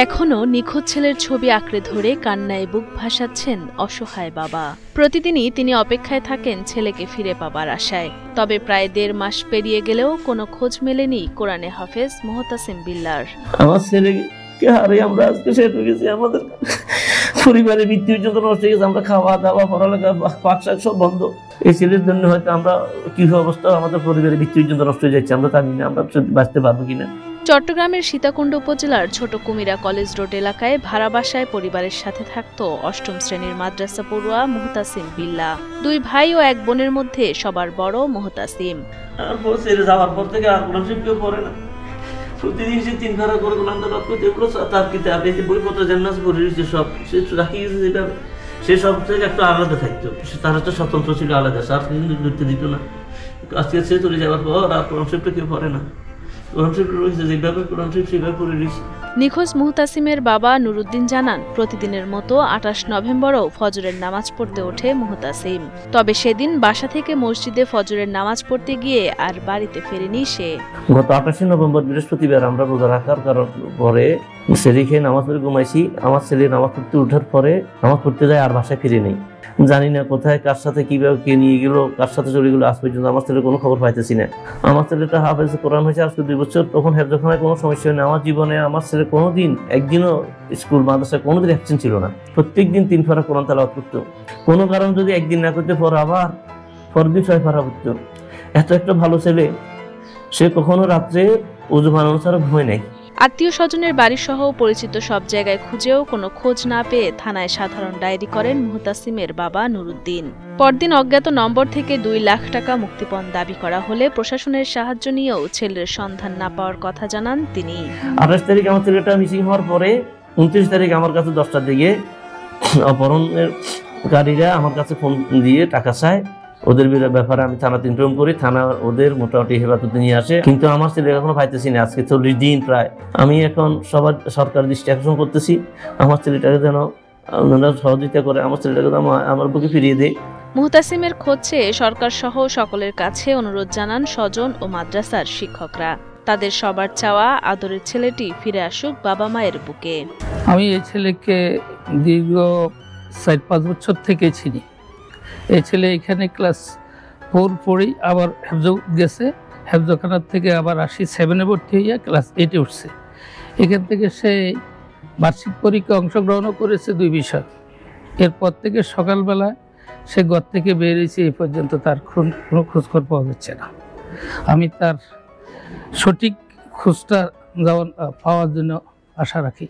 এখনো নিখোঁজ ছেলের ছবি আঁকড়ে ধরে কান্নায় বুক ভাসাচ্ছেন অসহায় বাবা। প্রতিদিনই তিনি অপেক্ষায় থাকেন ছেলেকে ফিরে পাবার আশায়। তবে প্রায় ১.৫ মাস পেরিয়ে গেলেও কোনো খোঁজ মেলেনি কোরআনে হাফেজ মুহতাসিম বিল্লাহর। আমার ছেলেকে হারিয়ে আমরা আজকে শেষ হয়ে গেছি। আমাদের পরিবারের মৃত্যু পর্যন্ত নষ্ট হয়ে গেছে। আমরা খাওয়া দাওয়া পড়ালেখা পাক শাক সব বন্ধ। এই ছেলের জন্য হয়তো আমরা কি অবস্থা, আমাদের পরিবারের মৃত্যু পর্যন্ত নষ্ট হয়ে যাচ্ছে। আমরা জানি না আমরা বাঁচতে পারবো কিনা। চট্টগ্রামের সীতাকুণ্ড উপজেলার ছোট কুমিরা কলেজ রোড এলাকায় ভাড়া বাসায় পরিবারের সাথে থাকত অষ্টম শ্রেণীর মাদ্রাসা পড়ুয়া মুহতাসিম বিল্লাহ। ২ ভাই ও ১ বোনের মধ্যে সবার বড় মুহতাসিম। যাওয়ার পর থেকে আর কোরআন শরীফ কেউ পড়ে না। প্রতিদিন সে 3 বার করে কোরআন তেলাওয়াত করতে, এগুলো তার কিতাব এই বইপত্র জান্নাত পড়ে রয়েছে সব সে রাখি গেছে। যেভাবে সে সব থেকে একটা আলাদা থাকতো, তার একটা স্বতন্ত্র ছিল, আলাদা। আর কিন্তু ধরতে দিত না। আজকে সে চলে যাওয়ার পর আর কোরআন শরীফটা কেউ পড়ে না। নিখোঁজ মুহতাসিমের বাবা নুরুদ্দিন জানান, প্রতিদিনের মতো ২৮ নভেম্বরও ফজরের নামাজ পড়তে ওঠে মুহতাসিম। তবে সেদিন বাসা থেকে মসজিদে ফজরের নামাজ পড়তে গিয়ে আর বাড়িতে ফেরেনি সে। গত ২৮ নভেম্বর বৃহস্পতিবার আমরা রোজা রাখার পরে সেরি খেয়ে নামাজ পড়ে ঘুমাইছি। আমার ছেলে নামাজ পড়তে ওঠার পরে নামাজ পড়তে যায়, আর বাসায় ফিরে নেই। জানি না কোথায়, কার সাথে কিভাবে কে নিয়ে গেল, কার সাথে চলে গেলো। আজ পর্যন্ত আমার ছেলের কোনো খবর পাইতেছি না। আমার ছেলেটা হাফেজ কোরআন হয়েছে আজকে 2 বছর। তখন হেফজখানায় কোনো সমস্যা নেই। আমার জীবনে আমার ছেলে কোনোদিন একদিনও স্কুল মাদ্রাসায় কোনোদিন অ্যাবসেন্ট ছিল না। প্রত্যেকদিন 3 পারা কোরআন তেলাওয়াত করতো। কোনো কারণ যদি একদিন না করতে পর আবার পরের দিন 6 পারা পড়তো। এত একটা ভালো ছেলে, সে কখনো রাত্রে ওযু বানানো ছাড়া ঘুমায় নাই। আত্মীয় স্বজনের বাড়ি সহ পরিচিত সব জায়গায় খুঁজেও কোনো খোঁজ না পেয়ে থানায় সাধারণ ডায়েরি করেন মুহতাসিমের বাবা নুরুদ্দিন। পরদিন অজ্ঞাত নম্বর থেকে ২ লাখ টাকা মুক্তিপণ দাবি করা হলে প্রশাসনের সাহায্য নিয়েও ছেলের সন্ধান না পাওয়ার কথা জানান তিনি। ২৮ তারিখ আমার ছেলেটা মিসিং হওয়ার পরে ২৯ তারিখ আমার কাছে 10টার দিকে অপহরণের গাড়িরা আমার কাছে ফোন দিয়ে টাকা চায়। ওদের ব্যাপারে আমি থানা ইনফর্ম করি। থানা ওদের মোটামুটি হেফাজতে নিয়ে আসে, কিন্তু আমার ছেলে এখনো পাইতেছি না। আজকে 40 দিন প্রায়। আমি এখন সবার সরকার দৃষ্টি আকর্ষণ করতেছি, আমার ছেলেটাকে যেন সহযোগিতা করে আমার ছেলেটাকে আমার বুকে ফিরিয়ে দেয়। মুহতাসিমের খোঁজ চেয়ে সরকার সহ সকলের কাছে অনুরোধ জানান স্বজন ও মাদ্রাসার শিক্ষকরা। তাদের সবার চাওয়া আদরের ছেলেটি ফিরে আসুক বাবা মায়ের বুকে। আমি এই ছেলেকে দীর্ঘ 4-5 বছর থেকে চিনি। এই ছেলে এখানে ক্লাস 4 পড়েই আবার হেফজ গেছে। হেফজখানার থেকে আবার 7-এ ভর্তি হইয়া ক্লাস 8-এ উঠছে। এখান থেকে সে বার্ষিক পরীক্ষায় অংশগ্রহণও করেছে 2 বিষয়। এরপর থেকে সকালবেলা সে ঘর থেকে বেরিয়েছে, এই পর্যন্ত তার কোনো খোঁজখবর পাওয়া যাচ্ছে না। আমি তার সঠিক খোঁজটা পাওয়ার জন্য আশা রাখি।